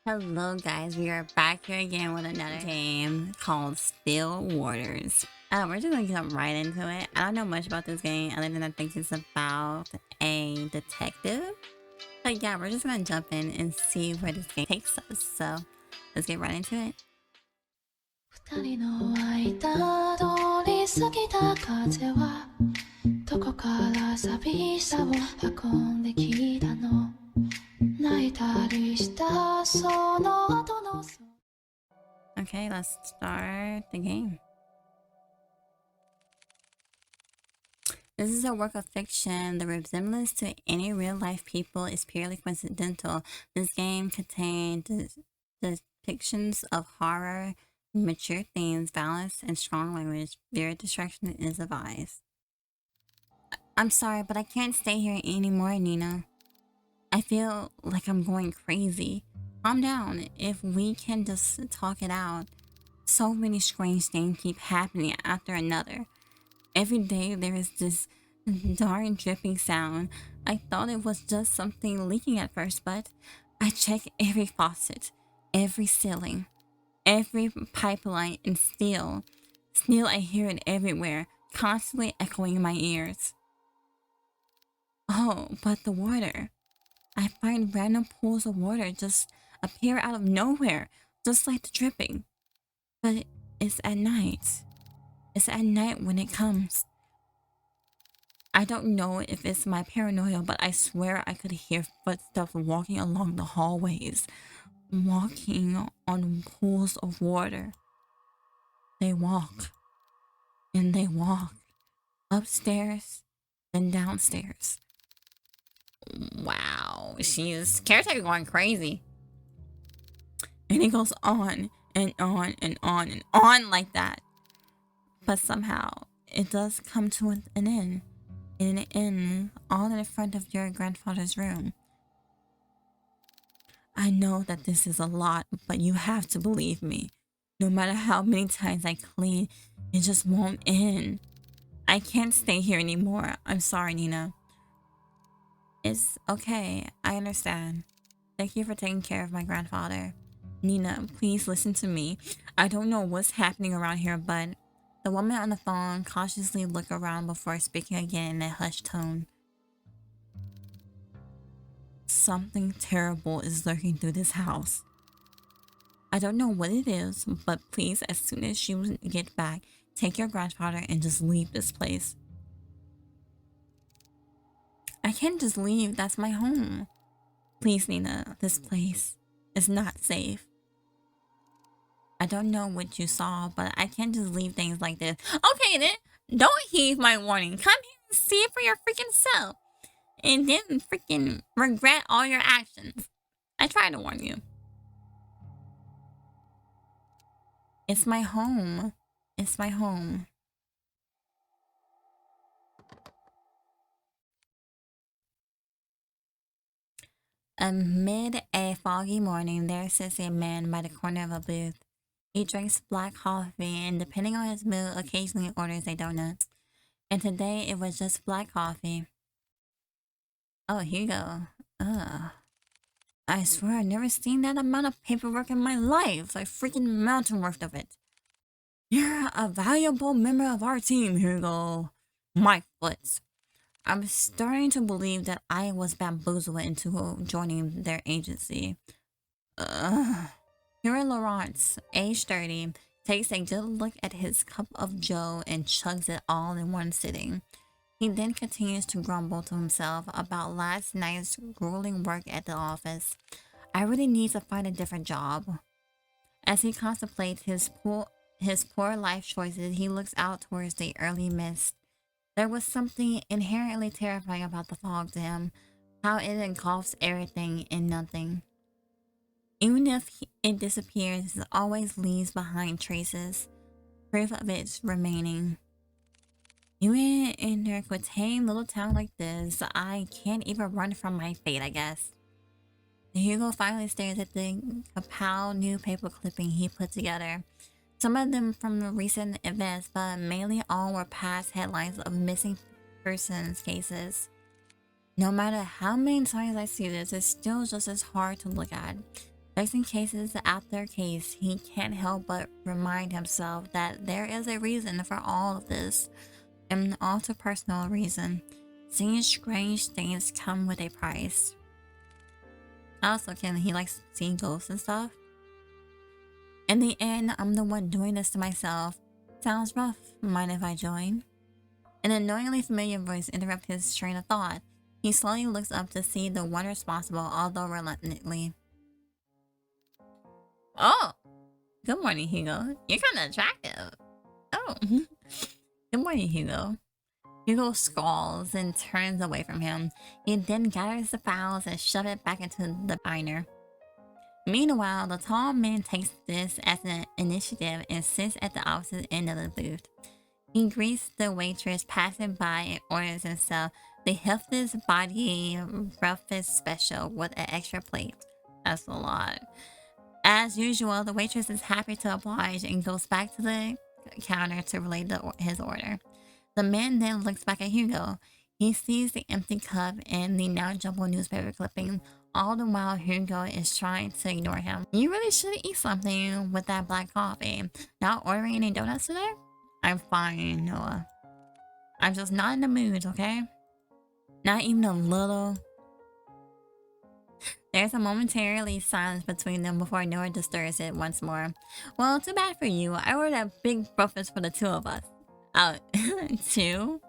Hello guys, we are back here again with another game called Stillwaters. We're just gonna jump right into it. I don't know much about this game other than I think it's about a detective. But yeah, we're just gonna jump in and see where this game takes us. So let's get right into it. 二人の間通り過ぎた風はどこから寂しさを運んできたの泣いたりしたその後の Okay, let's start the game. This is a work of fiction. The resemblance to any real-life people is purely coincidental. This game contains depictions of horror, mature themes, violence, and strong language. Viewer distraction is advised. I'm sorry, but I can't stay here anymore, Nina. I feel like I'm going crazy. Calm down. If we can just talk it out. So many strange things keep happening after another. Every day there is this darn dripping sound. I thought it was just something leaking at first, but I check every faucet, every ceiling, every pipeline, and still I hear it everywhere, constantly echoing in my ears. Oh, but the water. I find random pools of water just appear out of nowhere, just like the dripping. But it's at night. It's at night when it comes. I don't know if it's my paranoia, but I swear I could hear footsteps walking along the hallways, walking on pools of water. They walk, and they walk, upstairs, then downstairs. Wow, she's caretaker going crazy. And it goes on and on and on and on like that. But somehow, it does come to an end. And it ends all in the front of your grandfather's room. I know that this is a lot, but you have to believe me. No matter how many times I clean, it just won't end. I can't stay here anymore. I'm sorry, Nina. It's okay. I understand. Thank you for taking care of my grandfather. Nina, please listen to me. I don't know what's happening around here, but the woman on the phone cautiously looked around before speaking again in a hushed tone. Something terrible is lurking through this house. I don't know what it is, but please, as soon as you get back, take your grandfather and just leave this place. I can't just leave. That's my home. Please, Nina, this place is not safe. I don't know what you saw, but I can't just leave things like this. Okay then, don't heed my warning. Come here and see it for your freaking self. And then freaking regret all your actions. I tried to warn you. It's my home. It's my home. Amid a foggy morning, there sits a man by the corner of a booth. He drinks black coffee and, depending on his mood, occasionally orders a donut. And today it was just black coffee. Oh, here you go. Ugh. I swear I've never seen that amount of paperwork in my life. A freaking mountain worth of it. You're a valuable member of our team, Hugo. My foot. I'm starting to believe that I was bamboozled into joining their agency. Hugo Lawrence, age 30, takes a good look at his cup of joe and chugs it all in one sitting. He then continues to grumble to himself about last night's grueling work at the office. I really need to find a different job. As he contemplates his poor life choices, he looks out towards the early mist. There was something inherently terrifying about the fog to him, how it engulfs everything and nothing. Even if it disappears, it always leaves behind traces, proof of its remaining. Even in a quaint little town like this, I can't even run from my fate, I guess. Hugo finally stares at the kapow new paper clipping he put together. Some of them from the recent events, but mainly all were past headlines of missing persons cases. No matter how many times I see this, it's still just as hard to look at. Just in cases after case, he can't help but remind himself that there is a reason for all of this, an all too personal reason. Seeing strange things come with a price. Also, can he like seeing ghosts and stuff? In the end, I'm the one doing this to myself. Sounds rough. Mind if I join? An annoyingly familiar voice interrupts his train of thought. He slowly looks up to see the one responsible, although reluctantly. Oh, good morning, Hugo. You're kind of attractive. Oh, good morning, Hugo. Hugo scowls and turns away from him. He then gathers the files and shoves it back into the binder. Meanwhile, the tall man takes this as an initiative and sits at the opposite end of the booth. He greets the waitress passing by and orders himself the healthiest body breakfast special with an extra plate. That's a lot. As usual, the waitress is happy to oblige and goes back to the counter to relay his order. The man then looks back at Hugo. He sees the empty cup and the now jumbled newspaper clipping, all the while Hugo is trying to ignore him. You really should eat something with that black coffee. Not ordering any donuts today? I'm fine, Noah. I'm just not in the mood, okay? Not even a little. There's a momentary silence between them before Noah disturbs it once more. Well, too bad for you. I ordered a big breakfast for the two of us. Two?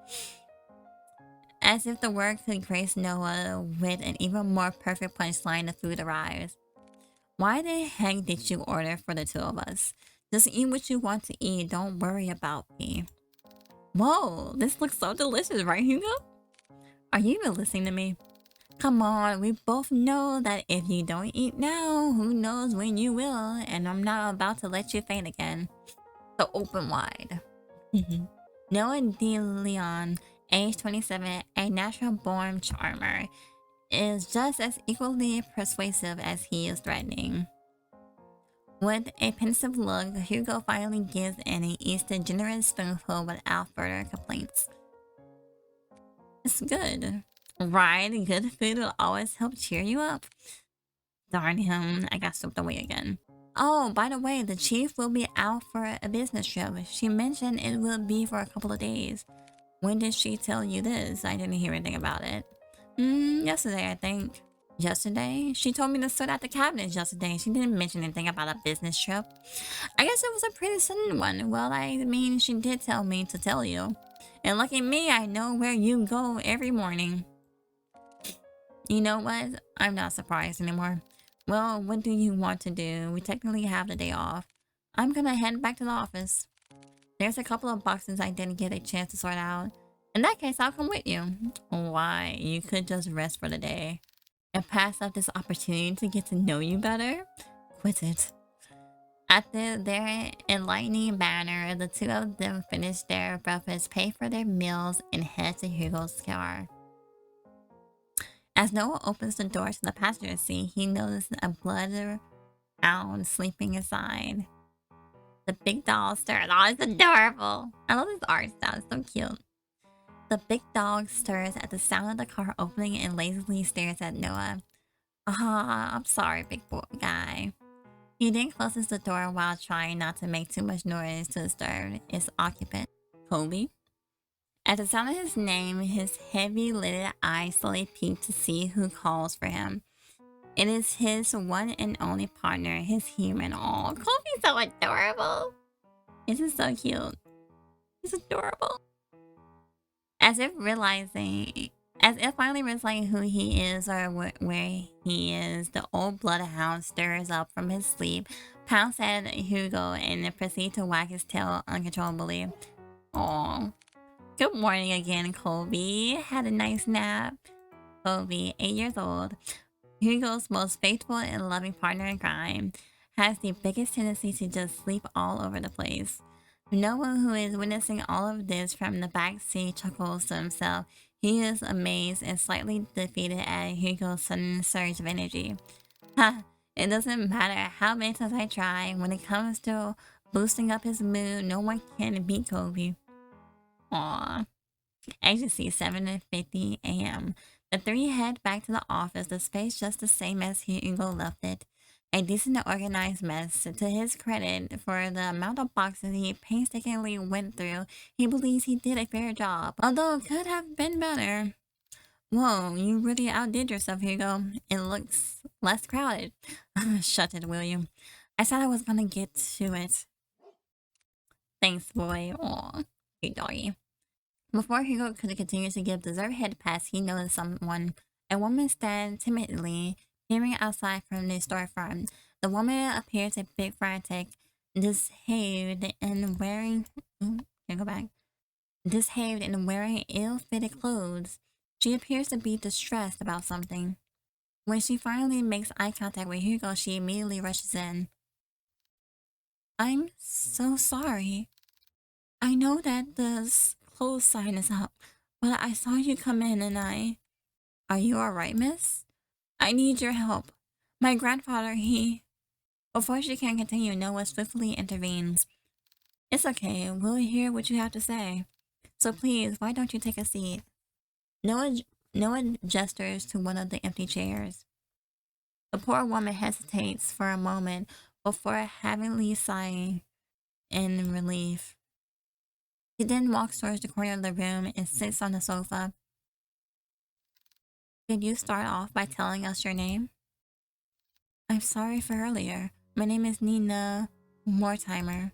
As if the word could grace Noah with an even more perfect punchline, the food arrives. Why the heck did you order for the two of us? Just eat what you want to eat. Don't worry about me. Whoa, this looks so delicious, right, Hugo? Are you even listening to me? Come on, we both know that if you don't eat now, who knows when you will, and I'm not about to let you faint again. So open wide. Noah De Leon, age 27, a natural-born charmer, is just as equally persuasive as he is threatening. With a pensive look, Hugo finally gives in and eats the generous spoonful without further complaints. It's good. Right? Good food will always help cheer you up. Darn him, I got swept away again. Oh, by the way, the chief will be out for a business trip. She mentioned it will be for a couple of days. When did she tell you this? I didn't hear anything about it. Yesterday, I think. Yesterday? She told me to sort out the cabinets yesterday. She didn't mention anything about a business trip. I guess it was a pretty sudden one. Well, I mean, she did tell me to tell you. And lucky me, I know where you go every morning. You know what? I'm not surprised anymore. Well, what do you want to do? We technically have the day off. I'm gonna head back to the office. There's a couple of boxes I didn't get a chance to sort out. In that case, I'll come with you. Why? You could just rest for the day and pass up this opportunity to get to know you better? Quit it. At their enlightening banner, the two of them finish their breakfast, pay for their meals, and head to Hugo's car. As Noah opens the door to the passenger seat, he notices a blood hound sleeping inside. The big dog stirs. Oh, it's adorable. I love this art style. It's so cute. The big dog stirs at the sound of the car opening and lazily stares at Noah. I'm sorry, big boy guy. He then closes the door while trying not to make too much noise to disturb its occupant, Kobe. At the sound of his name, his heavy-lidded eyes slowly peek to see who calls for him. It is his one and only partner, his human. Aw, Kobe's so adorable. This is so cute. He's adorable. As if finally realizing who he is or where he is, the old bloodhound stirs up from his sleep, pounces at Hugo, and proceeds to wag his tail uncontrollably. Aw. Good morning again, Colby. Had a nice nap. Colby, 8 years old, Hugo's most faithful and loving partner in crime, has the biggest tendency to just sleep all over the place. No one who is witnessing all of this from the back seat chuckles to himself. He is amazed and slightly defeated at Hugo's sudden surge of energy. It doesn't matter how many times I try. When it comes to boosting up his mood, no one can beat Kobe. Aww. Agency 7:50 a.m. The three head back to the office, the space just the same as Hugo left it. A decent organized mess. To his credit, for the amount of boxes he painstakingly went through, he believes he did a fair job, although it could have been better. Whoa, you really outdid yourself, Hugo. It looks less crowded. Shut it, will you? I said I was gonna get to it. Thanks, boy. Aw, you doggy. Before Hugo could continue to give deserved head pass, he noticed someone. A woman stand timidly, peering outside from the storefront. The woman appears a bit frantic, disheveled and wearing. Can go back. Disheveled and wearing ill-fitted clothes. She appears to be distressed about something. When she finally makes eye contact with Hugo, she immediately rushes in. I'm so sorry. I know that the close sign is up, but I saw you come in and I... Are you alright, miss? I need your help. My grandfather, he... Before she can continue, Noah swiftly intervenes. It's okay, we'll hear what you have to say. So please, why don't you take a seat? Noah gestures to one of the empty chairs. The poor woman hesitates for a moment before heavily sighing in relief. He then walks towards the corner of the room and sits on the sofa. Could you start off by telling us your name? I'm sorry for earlier. My name is Nina Mortimer.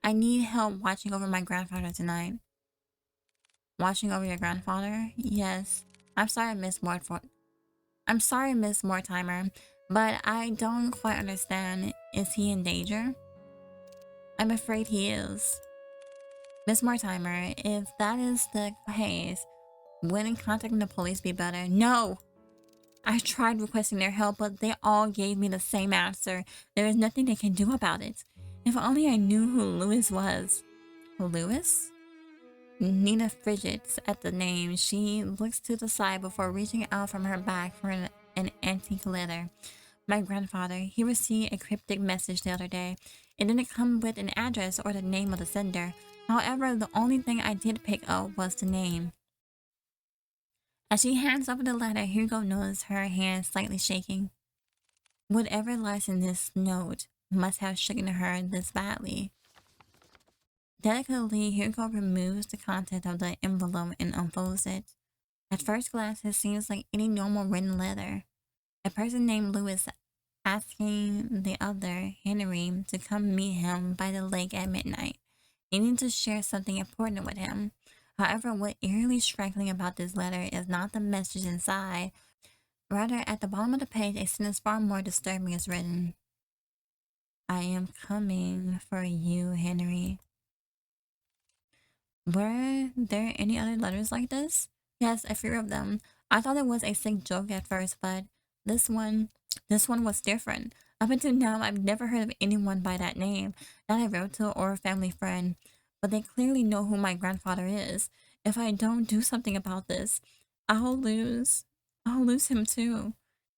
I need help watching over my grandfather tonight. Watching over your grandfather? Yes. I'm sorry, Miss Mortimer, but I don't quite understand. Is he in danger? I'm afraid he is. Miss Mortimer, if that is the case, wouldn't contacting the police be better? No! I tried requesting their help, but they all gave me the same answer. There is nothing they can do about it. If only I knew who Lewis was. Lewis? Nina fidgets at the name. She looks to the side before reaching out from her bag for an antique letter. My grandfather, he received a cryptic message the other day. It didn't come with an address or the name of the sender. However, the only thing I did pick up was the name. As she hands over the letter, Hugo notices her hand slightly shaking. Whatever lies in this note must have shaken her this badly. Delicately, Hugo removes the content of the envelope and unfolds it. At first glance, it seems like any normal written letter. A person named Lewis asking the other, Henry, to come meet him by the lake at midnight, needing to share something important with him. However, what eerily striking about this letter is not the message inside. Rather, at the bottom of the page, a sentence far more disturbing is written. I am coming for you, Henry. Were there any other letters like this? Yes, a few of them. I thought it was a sick joke at first, but this one was different. Up until now, I've never heard of anyone by that name, not a relative or a family friend. But they clearly know who my grandfather is. If I don't do something about this, I'll lose him too.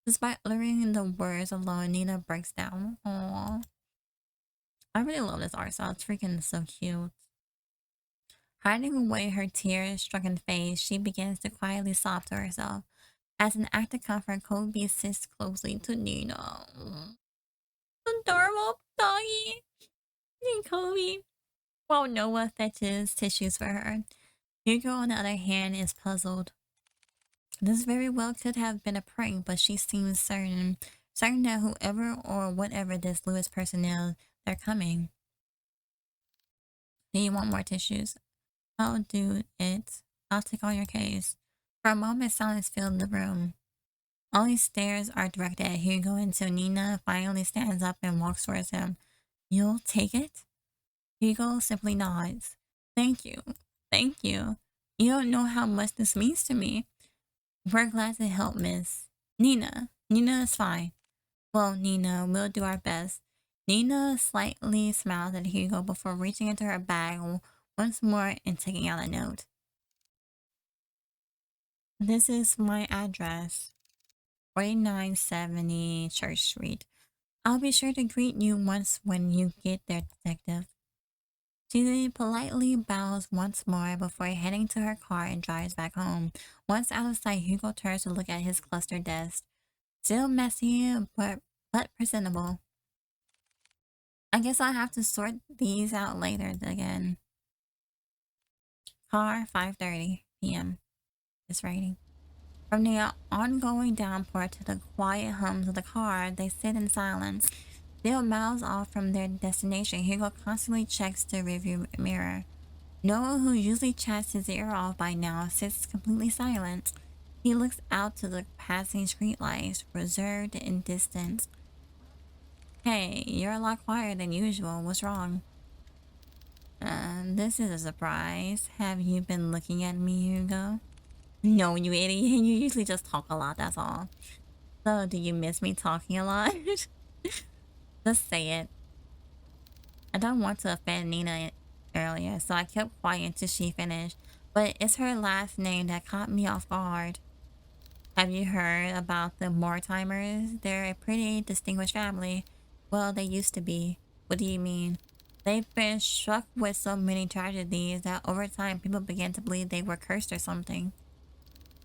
Despite uttering the words alone, Nina breaks down. Aww. I really love this art style. It's freaking so cute. Hiding away her tear-strucken face, she begins to quietly sob to herself. As an act of comfort, Kobe sits closely to Nina. Adorable doggy. Kobe. While Noah fetches tissues for her, Hugo, on the other hand, is puzzled. This very well could have been a prank, but she seems certain that whoever or whatever this Lewis person is, they're coming. Do you want more tissues? I'll do it. I'll take on your case. For a moment, silence filled the room. Only stares are directed at Hugo until Nina finally stands up and walks towards him. You'll take it? Hugo simply nods. Thank you. Thank you. You don't know how much this means to me. We're glad to help, miss. Nina is fine. Well, Nina, we'll do our best. Nina slightly smiles at Hugo before reaching into her bag once more and taking out a note. This is my address. 4970 Church Street. I'll be sure to greet you once when you get there, detective. She politely bows once more before heading to her car and drives back home. Once out of sight, Hugo turns to look at his clustered desk. Still messy, but but presentable. I guess I'll have to sort these out later again. Car, 5:30 p.m. It's raining. From the ongoing downpour to the quiet hums of the car, they sit in silence. Still miles off from their destination, Hugo constantly checks the rearview mirror. Noah, who usually chats his ear off by now, sits completely silent. He looks out to the passing streetlights, reserved and distant. Hey, you're a lot quieter than usual. What's wrong? This is a surprise. Have you been looking at me, Hugo? No, you idiot. You usually just talk a lot, that's all. So, do you miss me talking a lot? Just say it. I don't want to offend Nina earlier, so I kept quiet until she finished. But it's her last name that caught me off guard. Have you heard about the Mortimers? They're a pretty distinguished family. Well, they used to be. What do you mean? They've been struck with so many tragedies that over time people began to believe they were cursed or something.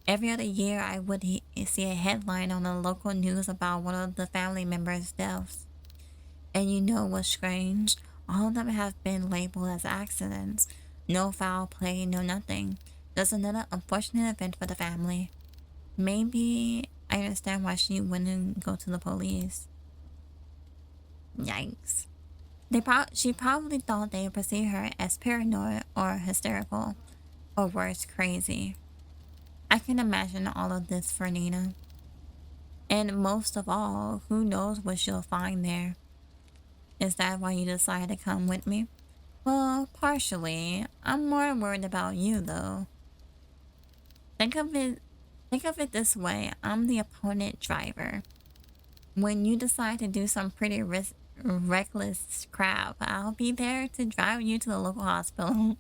Every other year, I would see a headline on the local news about one of the family members' deaths. And you know what's strange? All of them have been labeled as accidents. No foul play, no nothing. Just another unfortunate event for the family. Maybe I understand why she wouldn't go to the police. Yikes. She probably thought they would perceive her as paranoid or hysterical, or worse, crazy. I can imagine all of this for Nina. And most of all, who knows what she'll find there. Is that why you decided to come with me? Well, partially. I'm more worried about you, though. Think of it this way. I'm the opponent driver. When you decide to do some pretty reckless crap, I'll be there to drive you to the local hospital.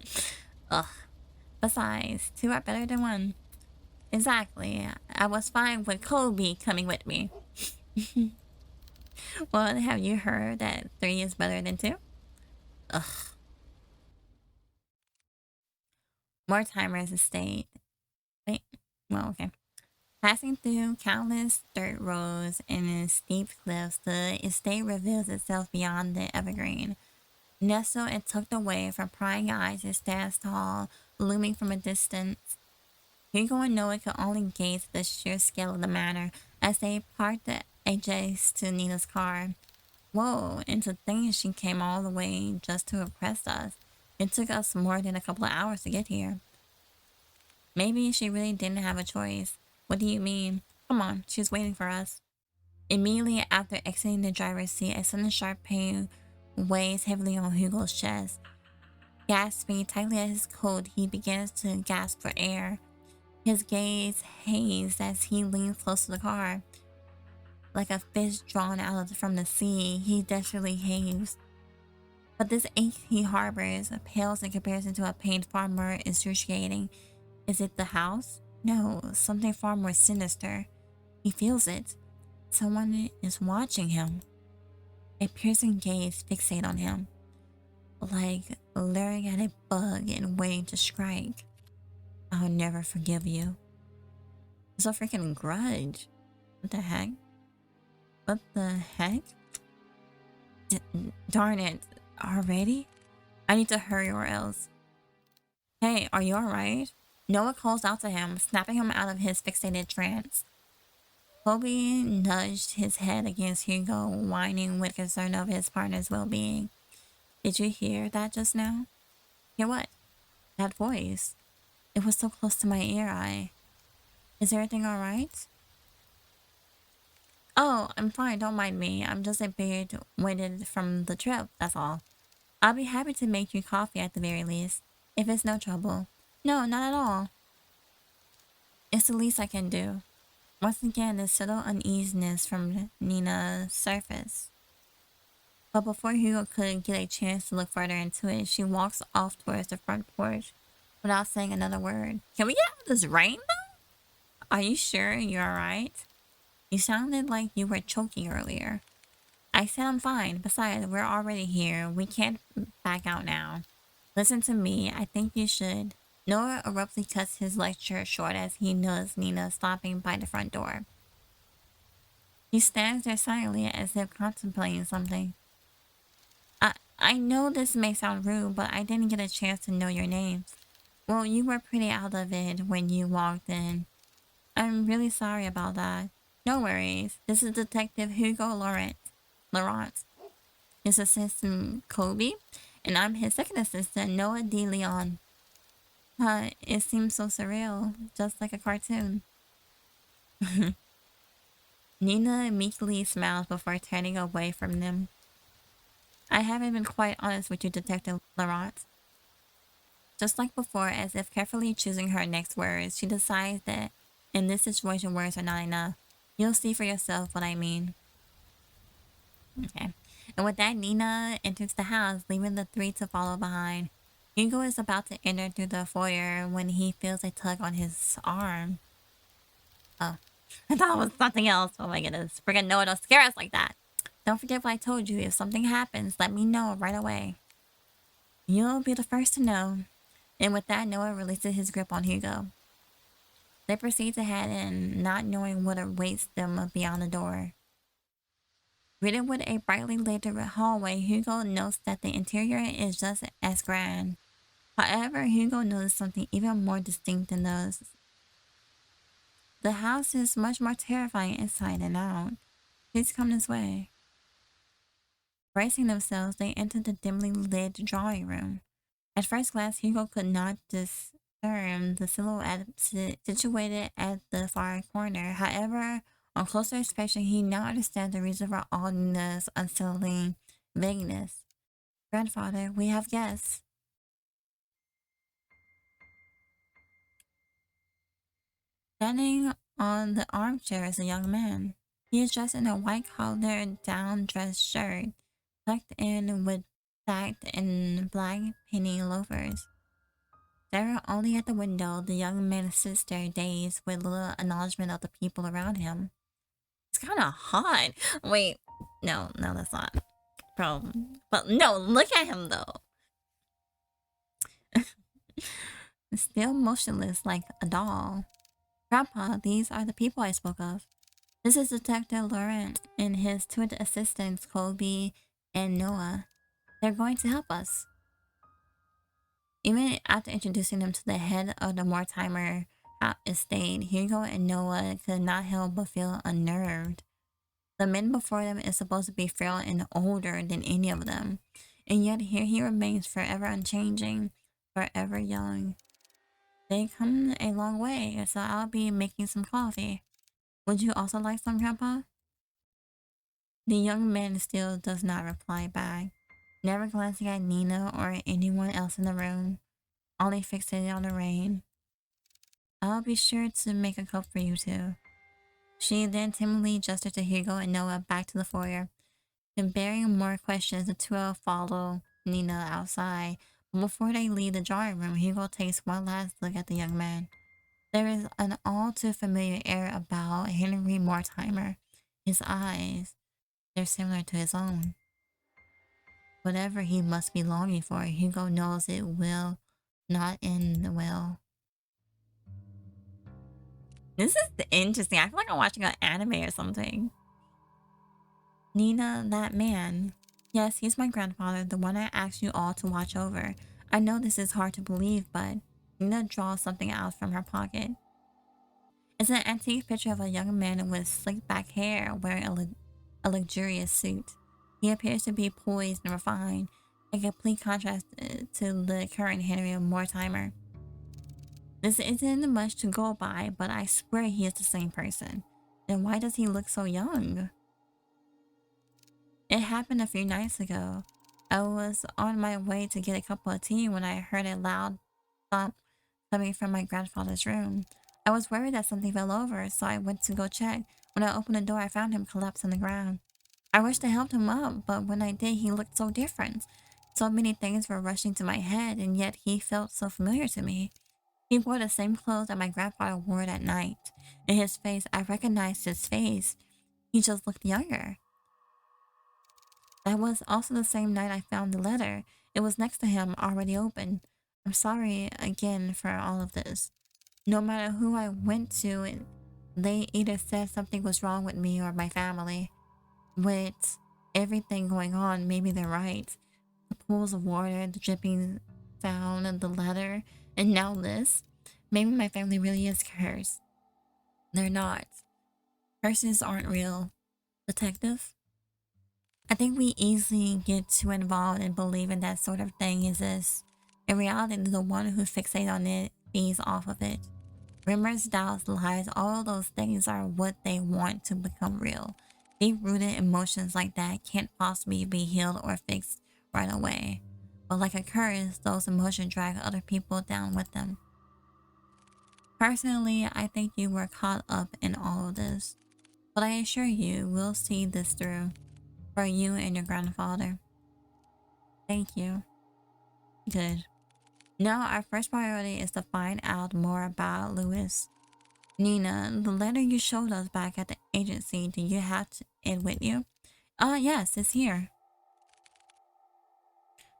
Ugh. Besides, two are better than one. Exactly. I was fine with Kobe coming with me. Well, have you heard that 3 is better than 2? Ugh. Mortimer's estate. Wait. Well, okay. Passing through countless dirt roads and steep cliffs, the estate reveals itself beyond the evergreen. Nestled and tucked away from prying eyes, it stands tall, looming from a distance. Hugo and Noah could only gaze at the sheer scale of the manor as they parked the adjacent to Nina's car. Whoa, and to think she came all the way just to impress us. It took us more than a couple of hours to get here. Maybe she really didn't have a choice. What do you mean? Come on, she's waiting for us. Immediately after exiting the driver's seat, a sudden sharp pain weighs heavily on Hugo's chest. Gasping tightly at his coat, he begins to gasp for air. His gaze hazed as he leans close to the car. Like a fish drawn out from the sea, he desperately heaves. But this ache he harbors pales in comparison to a pain far more excruciating. Is it the house? No, something far more sinister. He feels it. Someone is watching him. A piercing gaze fixates on him, like leering at a bug and waiting to strike. I'll never forgive you. It's a freaking grudge. What the heck? What the heck? Darn it. Already? I need to hurry or else. Hey, are you alright? Noah calls out to him, snapping him out of his fixated trance. Kobe nudged his head against Hugo, whining with concern of his partner's well-being. Did you hear that just now? Hear what? That voice. It was so close to my ear. Is everything alright? Oh, I'm fine, don't mind me. I'm just a bit winded from the trip, that's all. I'll be happy to make you coffee at the very least, if it's no trouble. No, not at all. It's the least I can do. Once again, the subtle uneasiness from Nina's surface. But before Hugo could get a chance to look further into it, she walks off towards the front porch without saying another word. Can we get out of this rain, though? Are you sure you're alright? You sounded like you were choking earlier. I said I'm fine. Besides, we're already here. We can't back out now. Listen to me. I think you should. Noah abruptly cuts his lecture short as he notices Nina stopping by the front door. He stands there silently as if contemplating something. I know this may sound rude, but I didn't get a chance to know your names. Well, you were pretty out of it when you walked in. I'm really sorry about that. No worries. This is Detective Hugo Laurent, his assistant Kobe, and I'm his second assistant, Noah De Leon. It seems so surreal, just like a cartoon. Nina meekly smiles before turning away from them. I haven't been quite honest with you, Detective Laurent. Just like before, as if carefully choosing her next words, she decides that in this situation, words are not enough. You'll see for yourself what I mean. Okay. And with that, Nina enters the house, leaving the three to follow behind. Hugo is about to enter through the foyer when he feels a tug on his arm. Oh, I thought it was something else. Oh my goodness. Friggin' Noah, don't scare us like that. Don't forget what I told you. If something happens, let me know right away. You'll be the first to know. And with that, Noah releases his grip on Hugo. They proceed to head in, not knowing what awaits them beyond the door. Greeted with a brightly lit hallway, Hugo notes that the interior is just as grand. However, Hugo noticed something even more distinct than those. The house is much more terrifying inside and out. Please come this way. Bracing themselves, they entered the dimly lit drawing room. At first glance, Hugo could not discern the silhouette situated at the far corner. However, on closer inspection, he now understands the reason for all this unsettling vagueness. Grandfather, we have guests. Standing on the armchair is a young man. He is dressed in a white-collared down-dress shirt, tucked in with sagged and black penny loafers. Staring only at the window, the young man sits there dazed with little acknowledgement of the people around him. It's kind of hot. Wait, no, that's not. Bro, but no, look at him though. Still motionless like a doll. Grandpa, these are the people I spoke of. This is Detective Laurent and his two assistants, Colby and Noah. They're going to help us. Even after introducing them to the head of the Mortimer estate, Hugo and Noah could not help but feel unnerved. The man before them is supposed to be frail and older than any of them, and yet here he remains forever unchanging, forever young. They come a long way, so I'll be making some coffee. Would you also like some, Grandpa? The young man still does not reply back, never glancing at Nina or anyone else in the room, only fixated on the rain. I'll be sure to make a cup for you too. She then timidly gestured to Hugo and Noah back to the foyer. Then bearing more questions, the two follow Nina outside. But before they leave the drawing room, Hugo takes one last look at the young man. There is an all too familiar air about Henry Mortimer. His eyes, they're similar to his own. Whatever he must be longing for, Hugo knows it will not end well. This is interesting. I feel like I'm watching an anime or something. Nina, that man. Yes, he's my grandfather, the one I asked you all to watch over. I know this is hard to believe, but Nina draws something out from her pocket. It's an antique picture of a young man with slicked back hair wearing a luxurious suit. He appears to be poised and refined, a complete contrast to the current Henry Mortimer. This isn't much to go by, but I swear he is the same person. Then why does he look so young? It happened a few nights ago. I was on my way to get a cup of tea when I heard a loud thump coming from my grandfather's room. I was worried that something fell over, so I went to go check. When I opened the door, I found him collapsed on the ground. I wished I helped him up, but when I did, he looked so different. So many things were rushing to my head, and yet he felt so familiar to me. He wore the same clothes that my grandfather wore that night. In his face, I recognized his face. He just looked younger. That was also the same night I found the letter. It was next to him, already open. I'm sorry again for all of this. No matter who I went to, They either said something was wrong with me or my family. With everything going on, maybe they're right. The pools of water, the dripping sound, and the letter, and now this. Maybe my family really is cursed. They're not. Curses aren't real. Detective? I think we easily get too involved in believing that sort of thing exists. In reality, the one who fixates on it feeds off of it. Rumors, doubts, lies, all those things are what they want to become real. Deep-rooted emotions like that can't possibly be healed or fixed right away. But like a curse, those emotions drag other people down with them. Personally, I think you were caught up in all of this. But I assure you, we'll see this through. For you and your grandfather. Thank you. Good. Now our first priority is to find out more about Lewis. Nina, the letter you showed us back at the agency, do you have it with you? Yes, it's here.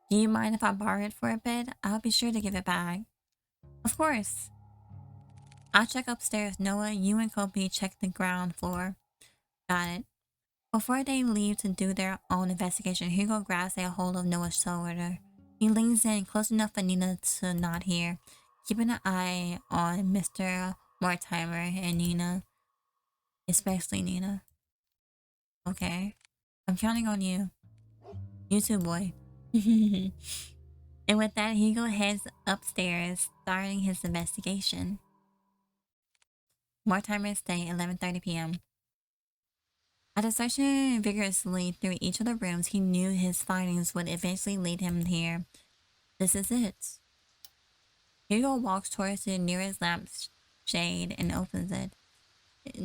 Do you mind if I borrow it for a bit? I'll be sure to give it back. Of course. I'll check upstairs. Noah, you and Kobe check the ground floor. Got it. Before they leave to do their own investigation, Hugo grabs a hold of Noah's shoulder. He leans in close enough for Nina to not hear, keeping an eye on Mr. Mortimer and Nina, especially Nina. Okay, I'm counting on you. You too, boy. And with that, Hugo heads upstairs, starting his investigation. Mortimer's day, 11:30 p.m. After searching vigorously through each of the rooms, he knew his findings would eventually lead him here. This is it. Hugo walks towards the nearest lamp shade and opens it.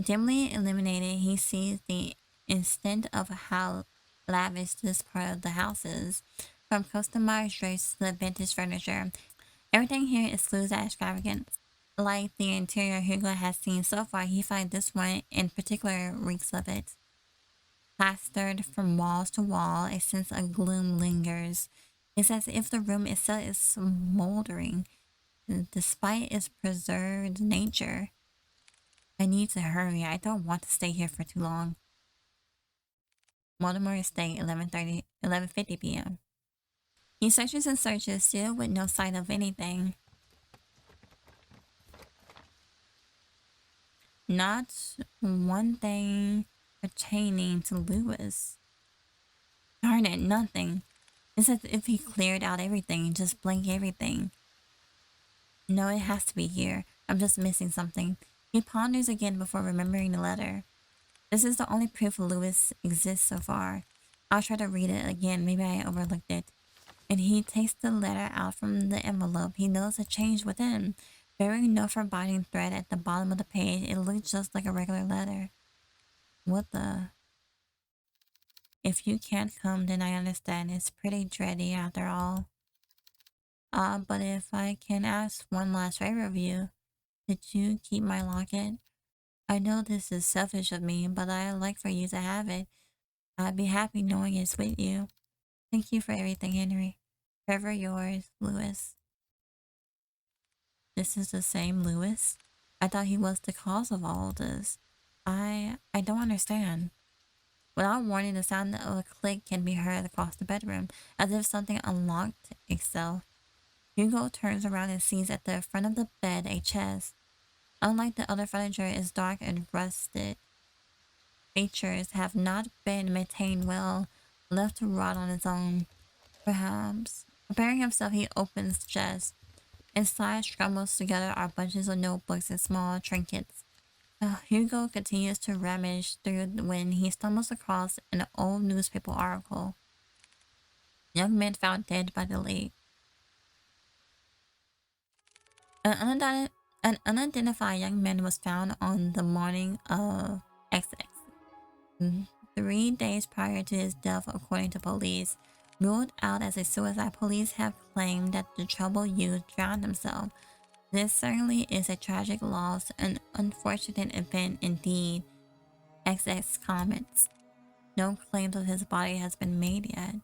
Dimly illuminated, he sees the instant of how lavish this part of the house is. From customized drapes to vintage furniture, everything here is excludes extravagant. Like the interior Hugo has seen so far, he finds this one in particular reeks of it. Plastered from walls to wall, a sense of gloom lingers. It's as if the room itself is smoldering, despite its preserved nature. I need to hurry. I don't want to stay here for too long. Mortimer Estate, 11:50 p.m. He searches and searches, still with no sign of anything. Not one thing pertaining to Lewis. Darn it, nothing. It's as if he cleared out everything, just blank everything. No, it has to be here. I'm just missing something. He ponders again before remembering the letter. This is the only proof Lewis exists so far. I'll try to read it again. Maybe I overlooked it. And he takes the letter out from the envelope. He knows a change within. Bearing no foreboding thread at the bottom of the page, it looks just like a regular letter. What the? If you can't come, then I understand. It's pretty dready after all. But if I can ask one last favor of you, did you keep my locket? I know this is selfish of me, but I'd like for you to have it. I'd be happy knowing it's with you. Thank you for everything, Henry. Forever yours, Lewis. This is the same Lewis? I thought he was the cause of all this. I don't understand. Without warning, the sound of a click can be heard across the bedroom, as if something unlocked itself. Hugo turns around and sees at the front of the bed a chest. Unlike the other furniture, is dark and rusted. Features have not been maintained well, left to rot on its own. Perhaps. Preparing himself, he opens the chest. Inside, scrambled together are bunches of notebooks and small trinkets. Hugo continues to rummage through when he stumbles across an old newspaper article. Young men found dead by the lake. An unidentified young man was found on the morning of XX. 3 days prior to his death, according to police. Ruled out as a suicide, police have claimed that the troubled youth drowned himself. This certainly is a tragic loss, an unfortunate event indeed. XX comments. No claims of his body has been made yet.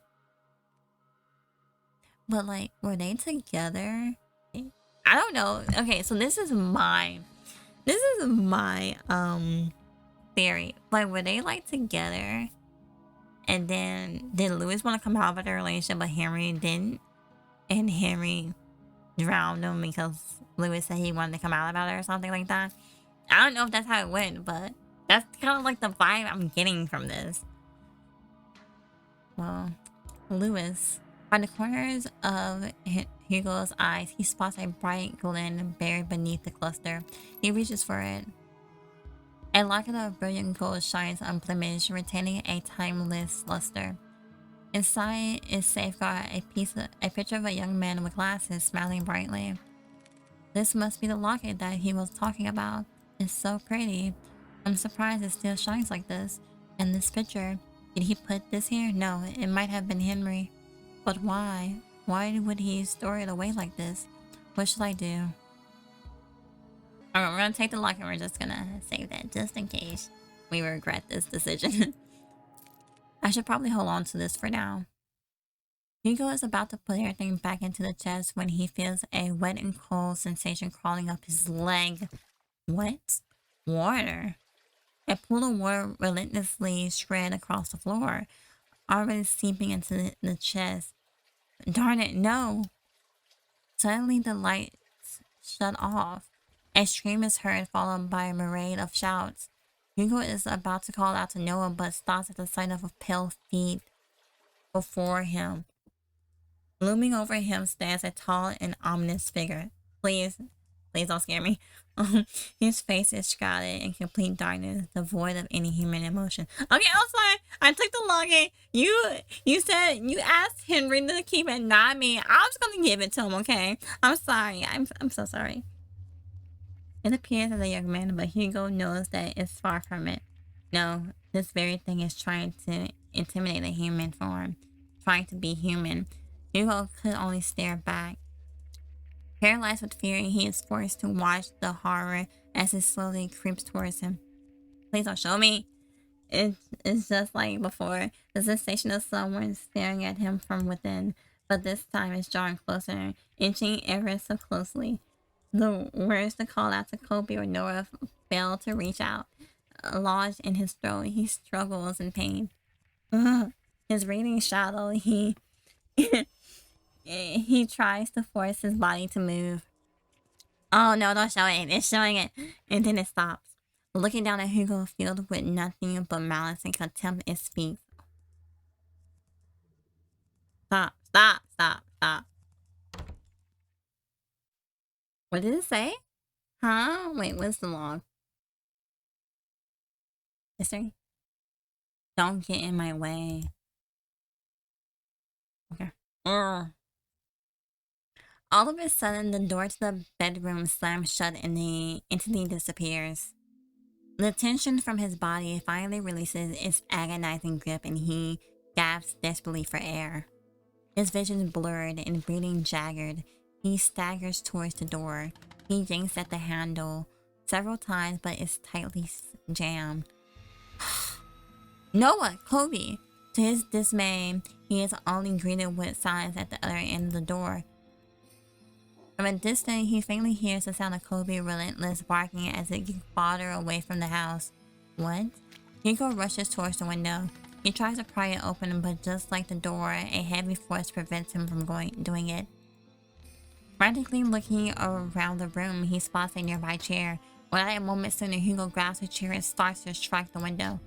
But were they together? I don't know. Okay, so this is mine. This is my theory. Like, were they like together, and then did Lewis want to come out of the relationship, but Henry didn't, and Henry drowned him because Lewis said he wanted to come out about it or something like that. I don't know if that's how it went, but that's kind of like the vibe I'm getting from this. Well, Lewis, by the corners of Hugo's eyes, he spots a bright glint buried beneath the cluster. He reaches for it. A locket of brilliant gold shines unblemished, retaining a timeless luster. Inside is safeguarded a picture of a young man with glasses, smiling brightly. This must be the locket that he was talking about. It's so pretty. I'm surprised it still shines like this. And this picture, did he put this here? No, it might have been Henry. But why? Why would he store it away like this? What should I do? Alright, we're gonna take the locket. We're just gonna save that just in case we regret this decision. I should probably hold on to this for now. Hugo is about to put everything back into the chest when he feels a wet and cold sensation crawling up his leg. What? Water. A pool of water relentlessly spread across the floor, already seeping into the chest. Darn it, no! Suddenly the lights shut off. A scream is heard, followed by a parade of shouts. Hugo is about to call out to Noah, but stops at the sight of a pale feet before him. Looming over him stands a tall and ominous figure. Please don't scare me. His face is shrouded in complete darkness, devoid of any human emotion. Okay, I'm sorry. I took the locket. You said you asked Henry to keep it, not me. I'm just gonna give it to him. Okay, I'm sorry. I'm so sorry. It appears as a young man, but Hugo knows that it's far from it. No, this very thing is trying to intimidate a human form, trying to be human. Hugo could only stare back. Paralyzed with fear, he is forced to watch the horror as it slowly creeps towards him. Please don't show me. It's just like before, the sensation of someone staring at him from within, but this time it's drawing closer, inching ever so closely. The words to call out to Kobe or Nora fail to reach out. Lodged in his throat, he struggles in pain. His breathing shallow, he tries to force his body to move. Oh no, don't show it. It's showing it. And then it stops. Looking down at Hugo, filled with nothing but malice and contempt, it speaks. Stop, stop, stop, stop. What did it say? Huh? Wait, what's the log? History? Don't get in my way. Okay. All of a sudden, the door to the bedroom slams shut and the entity disappears. The tension from his body finally releases its agonizing grip and he gasps desperately for air. His vision blurred and breathing jagged. He staggers towards the door. He yanks at the handle several times, but it's tightly jammed. Noah! Kobe! To his dismay, he is only greeted with silence at the other end of the door. From a distance, he faintly hears the sound of Kobe relentless barking as it gets farther away from the house. What? Hugo rushes towards the window. He tries to pry it open, but just like the door, a heavy force prevents him from doing it. Frantically looking around the room, he spots a nearby chair. Without a moment sooner, Hugo grabs the chair and starts to strike the window.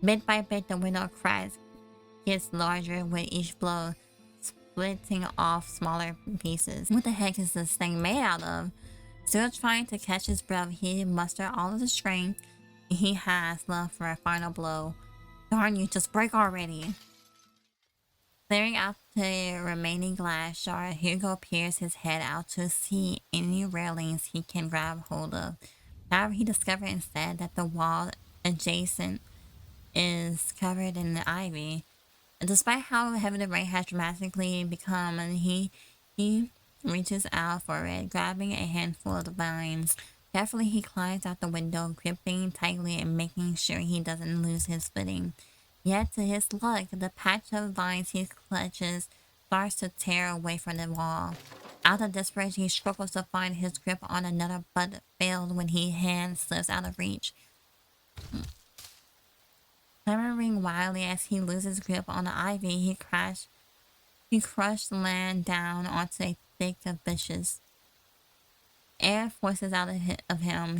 Bit by bit, the window cracks, gets larger with each blow, splitting off smaller pieces. What the heck is this thing made out of? Still trying to catch his breath, he musters all of the strength he has left for a final blow. Darn you, just break already. Clearing out the remaining glass jar, Hugo peers his head out to see any railings he can grab hold of. However, he discovered instead that the wall adjacent is covered in the ivy. And despite how heavy the rain has dramatically become, he reaches out for it, grabbing a handful of the vines. Carefully, he climbs out the window, gripping tightly and making sure he doesn't lose his footing. Yet, to his luck, the patch of vines he clutches starts to tear away from the wall. Out of desperation, he struggles to find his grip on another, but failed when his hand slips out of reach. Clamoring wildly as he loses grip on the ivy, he crushed land down onto a thick of bushes. Air forces out of him.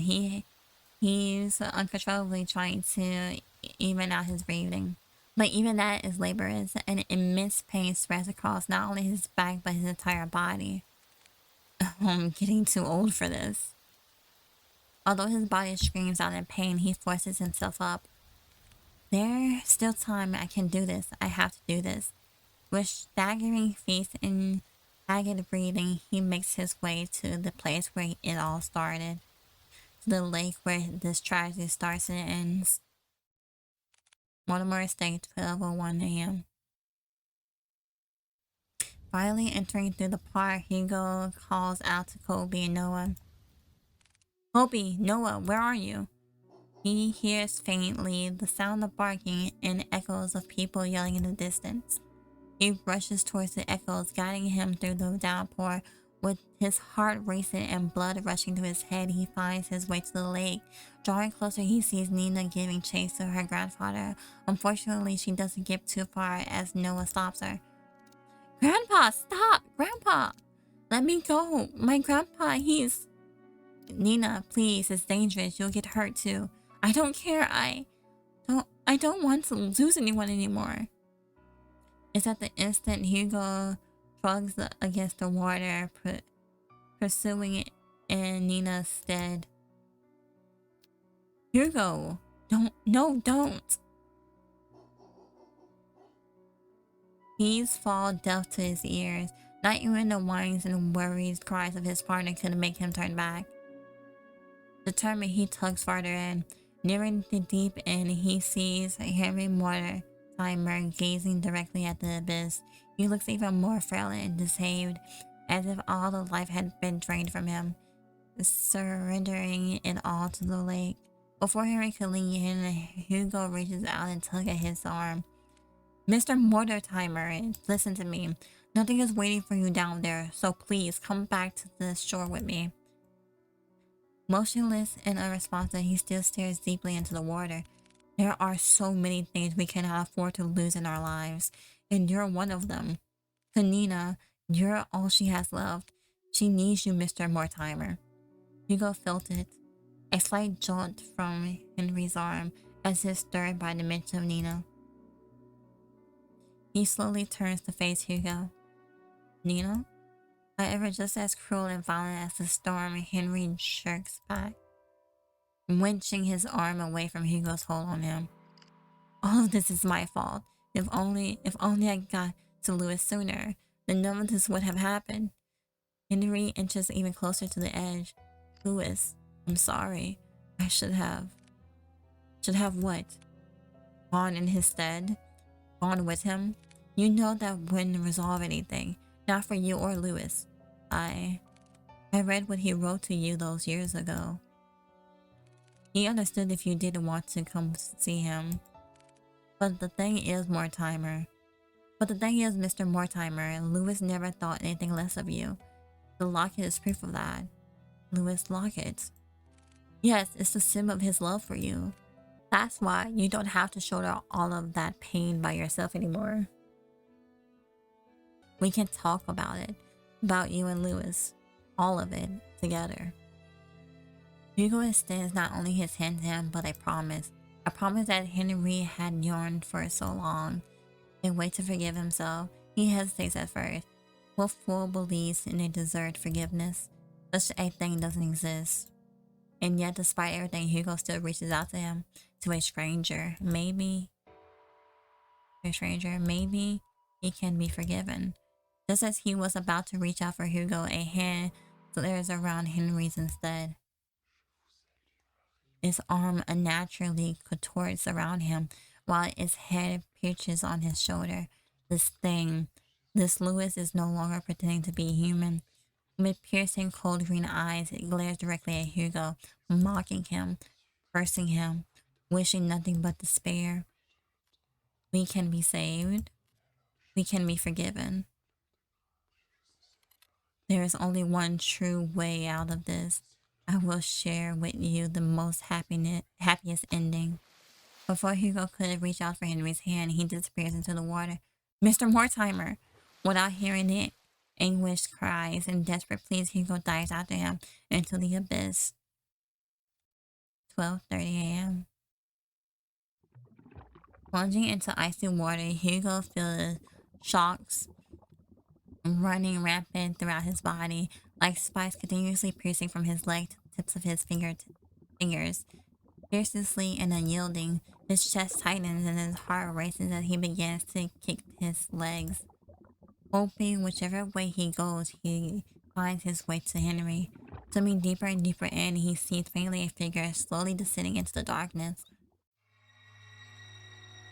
He's uncontrollably trying to even out his breathing. But even that is laborious. An immense pain spreads across not only his back, but his entire body. I'm getting too old for this. Although his body screams out in pain, he forces himself up. There's still time. I can do this. I have to do this. With staggering feet and haggard breathing, he makes his way to the place where it all started. To the lake where this tragedy starts and ends. Mortimer Estate, 12:01 a.m. Finally entering through the park, Hugo calls out to Kobe and Noah. Kobe, Noah, where are you? He hears faintly the sound of barking and echoes of people yelling in the distance. He rushes towards the echoes, guiding him through the downpour. With his heart racing and blood rushing to his head, he finds his way to the lake. Drawing closer, he sees Nina giving chase to her grandfather. Unfortunately, she doesn't get too far as Noah stops her. Grandpa, stop! Grandpa! Let me go! My grandpa, he's... Nina, please, it's dangerous. You'll get hurt too. I don't care. I don't want to lose anyone anymore. It's at the instant Hugo shrugs against the water, pursuing it in Nina's stead. Hugo, don't. He's fall deaf to his ears. Not even the whines and worried cries of his partner could make him turn back. Determined, he tugs farther in. Nearing the deep end, he sees Henry Mortimer gazing directly at the abyss. He looks even more frail and disabled, as if all the life had been drained from him, surrendering it all to the lake. Before Henry could lean in, Hugo reaches out and tugs at his arm. Mr. Mortimer, listen to me. Nothing is waiting for you down there, so please come back to the shore with me. Motionless and unresponsive, he still stares deeply into the water. There are so many things we cannot afford to lose in our lives, and you're one of them. To Nina, you're all she has left. She needs you, Mr. Mortimer. Hugo felt it. A slight jolt from Henry's arm as if stirred by the mention of Nina. He slowly turns to face Hugo. Nina? However, just as cruel and violent as the storm, Henry jerks back, wrenching his arm away from Hugo's hold on him. All of this is my fault. If only I got to Lewis sooner, then none of this would have happened. Henry inches even closer to the edge. Lewis, I'm sorry. I should have what? Gone in his stead? Gone with him? You know that wouldn't resolve anything. Not for you or Lewis. I read what he wrote to you those years ago. He understood if you didn't want to come see him. But the thing is, Mr. Mortimer, Lewis never thought anything less of you. The locket is proof of that. Lewis Locket. Yes, it's the symbol of his love for you. That's why you don't have to shoulder all of that pain by yourself anymore. We can talk about it. About you and Lewis. All of it. Together. Hugo extends not only his hand to him, but a promise. A promise that Henry had yearned for so long. A way to forgive himself. He hesitates at first. What fool believes in a deserved forgiveness? Such a thing doesn't exist. And yet, despite everything, Hugo still reaches out to him. To a stranger. Maybe he can be forgiven. Just as he was about to reach out for Hugo, a hand flares around Henry's instead. Its arm unnaturally contorts around him, while its head perches on his shoulder. This Lewis is no longer pretending to be human. With piercing cold green eyes, it glares directly at Hugo, mocking him, cursing him, wishing nothing but despair. We can be saved. We can be forgiven. There is only one true way out of this. I will share with you the most happiest ending. Before Hugo could reach out for Henry's hand, he disappears into the water. Mr. Mortimer! Without hearing the anguished cries and desperate pleas, Hugo dives after him into the abyss. 12:30 a.m. Plunging into icy water, Hugo feels shocks running rampant throughout his body, like spikes continuously piercing from his leg to the tips of his fingers. Fiercely and unyielding, his chest tightens and his heart races as he begins to kick his legs. Hoping whichever way he goes, he finds his way to Henry. Swimming deeper and deeper in, he sees faintly a figure slowly descending into the darkness.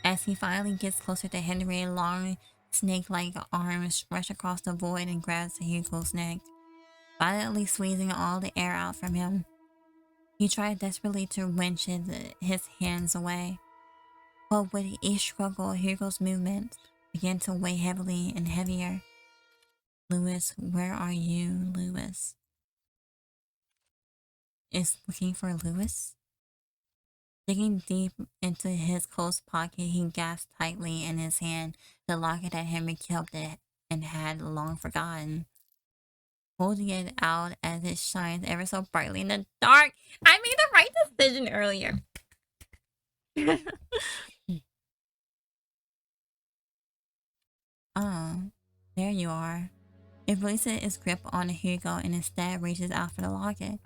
As he finally gets closer to Henry, long snake-like arms stretch across the void and grabs Hugo's neck, violently squeezing all the air out from him. He tried desperately to wrench his hands away, but with each struggle, Hugo's movements began to weigh heavily and heavier. Lewis, where are you, Lewis? Is looking for Lewis? Digging deep into his coat pocket, he gasped tightly in his hand the locket that Henry kept it and had long forgotten. Holding it out as it shines ever so brightly in the dark. I made the right decision earlier. Oh, there you are. It releases its grip on Hugo and instead reaches out for the locket.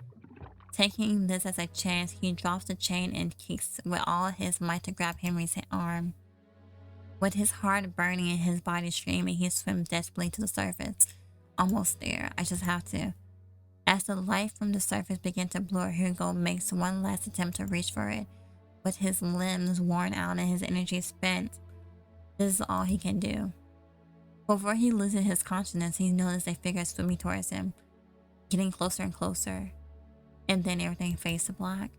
Taking this as a chance, he drops the chain and kicks with all his might to grab Henry's arm. With his heart burning and his body screaming, he swims desperately to the surface. Almost there, I just have to. As the light from the surface begins to blur, Hugo makes one last attempt to reach for it. With his limbs worn out and his energy spent, this is all he can do. Before he loses his consciousness, he notices a figure swimming towards him, getting closer and closer, and then everything fades to black.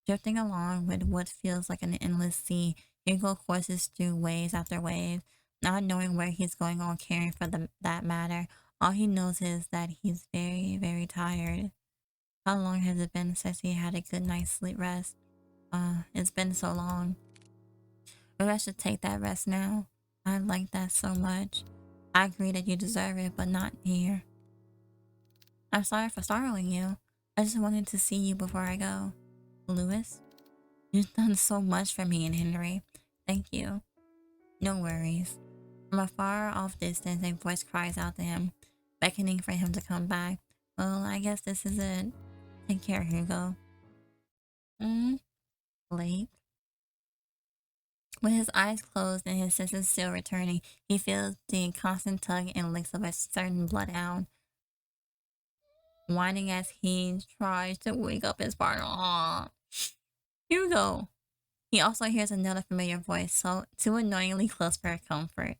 Drifting along with what feels like an endless sea, Hugo courses through waves after waves, not knowing where he's going or caring for that matter. All he knows is that he's very, very tired. How long has it been since he had a good night's sleep rest? It's been so long. Maybe I should take that rest now. I like that so much. I agree that you deserve it, but not here. I'm sorry for startling you. I just wanted to see you before I go. Lewis, you've done so much for me and Henry. Thank you. No worries. From a far off distance, a voice cries out to him, beckoning for him to come back. Well, I guess this is it. Take care, Hugo. Blake. With his eyes closed and his senses still returning, he feels the constant tug and licks of a certain bloodhound, whining as he tries to wake up his partner. Aww. Hugo! He also hears another familiar voice, so too annoyingly close for comfort.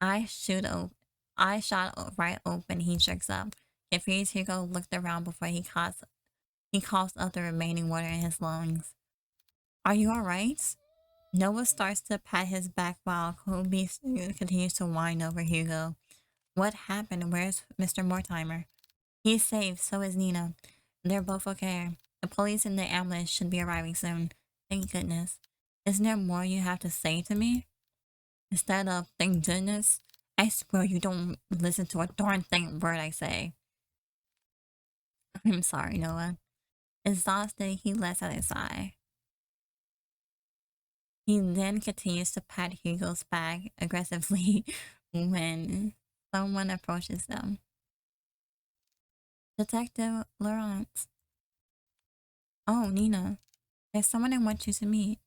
Eyes shot right open, he jerks up. Confused, Hugo looked around before he coughs up the remaining water in his lungs. Are you alright? Noah starts to pat his back while Kobe continues to whine over Hugo. What happened? Where's Mr. Mortimer? He's safe, so is Nina. They're both okay. The police and the ambulance should be arriving soon. Thank goodness. Isn't there more you have to say to me? Instead of thank goodness, I swear you don't listen to a darn word I say. I'm sorry, Noah. Exhausted, he lets out a sigh. He then continues to pat Hugo's back aggressively when someone approaches them. Detective Laurent. Oh, Nina. There's someone I want you to meet.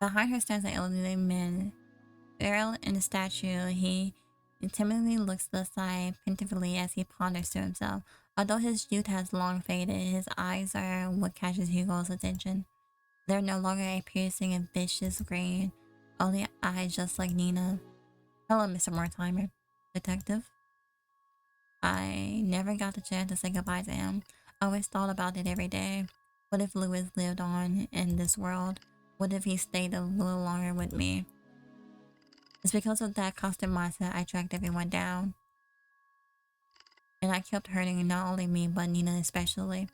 Behind her stands an elderly man. Feral in stature, he timidly looks aside plaintively as he ponders to himself. Although his youth has long faded, his eyes are what catches Hugo's attention. They're no longer a piercing and vicious green, only eyes just like Nina. Hello, Mr. Mortimer. Detective? I never got the chance to say goodbye to him. I always thought about it every day. What if Louis lived on in this world? What if he stayed a little longer with me? It's because of that constant mindset I dragged everyone down. And I kept hurting not only me, but Nina especially.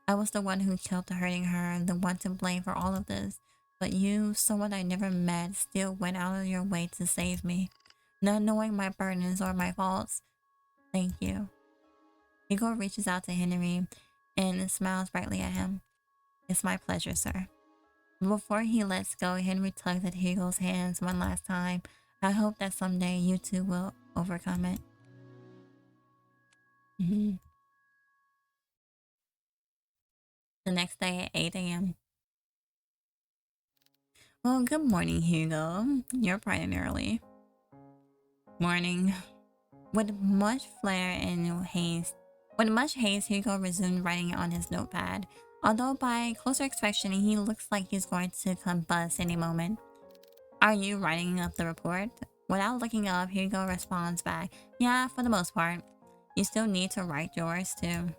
I was the one who kept hurting her, the one to blame for all of this. But you, someone I never met, still went out of your way to save me. Not knowing my burdens or my faults. Thank you. Hugo reaches out to Henry and smiles brightly at him. It's my pleasure, sir. Before he lets go, Henry tugs at Hugo's hands one last time. I hope that someday you two will overcome it. The next day at 8 a.m. Well, good morning, Hugo. You're bright and early. Morning. With much haste, Hugo resumed writing on his notepad. Although by closer inspection, he looks like he's going to combust any moment. Are you writing up the report? Without looking up, Hugo responds back, yeah, for the most part. You still need to write yours too.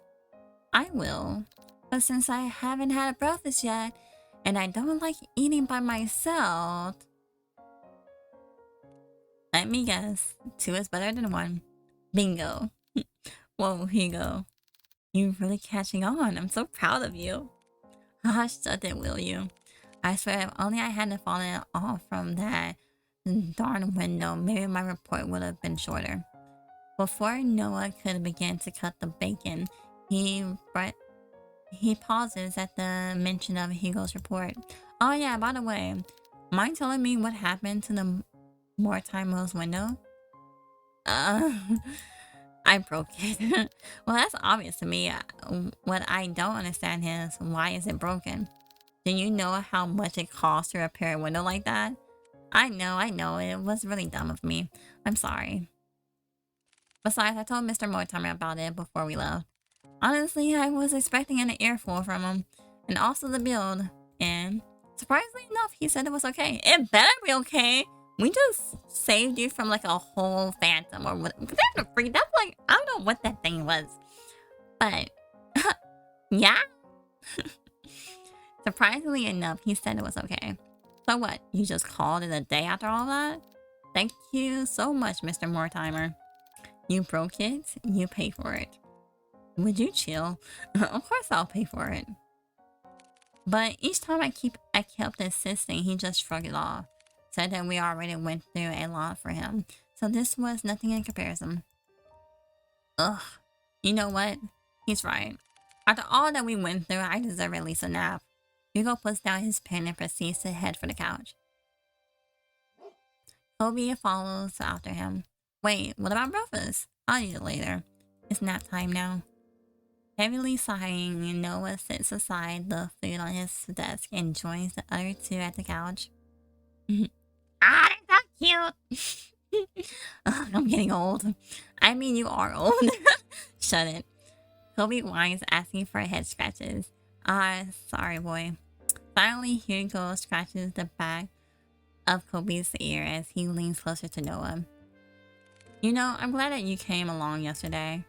I will. But since I haven't had a breakfast yet, and I don't like eating by myself, let me guess, 2 is better than 1. Bingo. Whoa, Hugo. You're really catching on. I'm so proud of you. Hush, shut it, will you? I swear, if only I hadn't fallen off from that darn window, maybe my report would have been shorter. Before Noah could begin to cut the bacon, he pauses at the mention of Hugo's report. Oh yeah, by the way, mind telling me what happened to the Mortimer's window? I broke it. Well, that's obvious to me. What I don't understand is, why is it broken? Do you know how much it costs to repair a window like that? I know. It was really dumb of me. I'm sorry. Besides, I told Mr. Mortimer about it before we left. Honestly, I was expecting an earful from him. And also the build. And surprisingly enough, he said it was okay. It better be okay. We just saved you from like a whole phantom or what. That's like, I don't know what that thing was. But, yeah. Surprisingly enough, he said it was okay. So what, you just called it a day after all that? Thank you so much, Mr. Mortimer. You broke it, you pay for it. Would you chill? Of course I'll pay for it. But each time I kept insisting, he just shrugged it off. Said that we already went through a lot for him. So this was nothing in comparison. Ugh. You know what? He's right. After all that we went through, I deserve at least a nap. Hugo puts down his pen and proceeds to head for the couch. Kobe follows after him. Wait, what about breakfast? I'll eat it later. It's nap time now. Heavily sighing, Noah sits aside the food on his desk and joins the other 2 at the couch. Ah, that's so cute! Ugh, I'm getting old. I mean, you are old. Shut it. Kobe whines, asking for head scratches. Ah, sorry, boy. Finally, Hugo scratches the back of Kobe's ear as he leans closer to Noah. You know, I'm glad that you came along yesterday.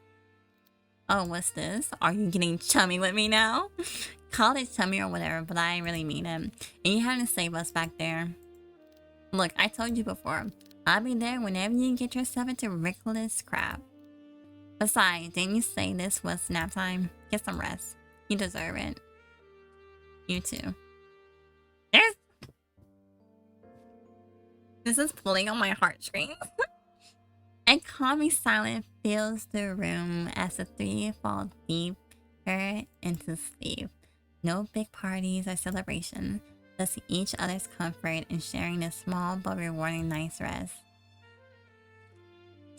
Oh, what's this? Are you getting chummy with me now? Call it chummy or whatever, but I really mean it. And you had to save us back there. Look, I told you before. I'll be there whenever you get yourself into ridiculous crap. Besides, didn't you say this was nap time? Get some rest. You deserve it. You too. This is pulling on my heartstrings. A calming silence fills the room as the 3 fall deeper into sleep. No big parties or celebrations, just each other's comfort and sharing a small but rewarding night's rest.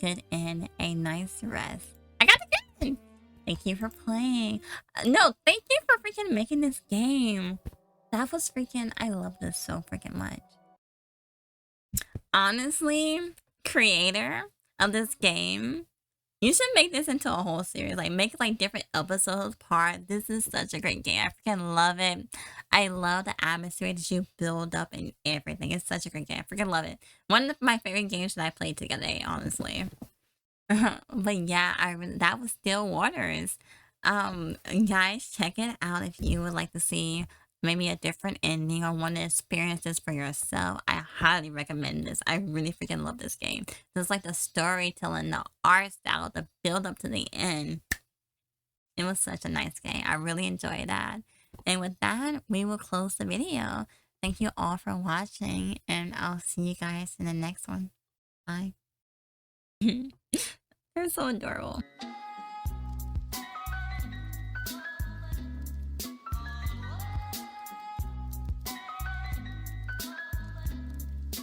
Good end, a nice rest. I got the game! Thank you for playing. No, thank you for freaking making this game. That was freaking, I love this so freaking much. Honestly, creator of this game, you should make this into a whole series. Like, make like different episodes part. This is such a great game. I freaking love it. I love the atmosphere that you build up and everything. It's such a great game. I freaking love it. One of my favorite games that I played today, honestly. But yeah, that was Stillwaters. Guys, check it out if you would like to see maybe a different ending or want to experience this for yourself, I highly recommend this. I really freaking love this game. Just like the storytelling, the art style, the build up to the end. It was such a nice game. I really enjoyed that. And with that, we will close the video. Thank you all for watching, and I'll see you guys in the next one. Bye. They're so adorable.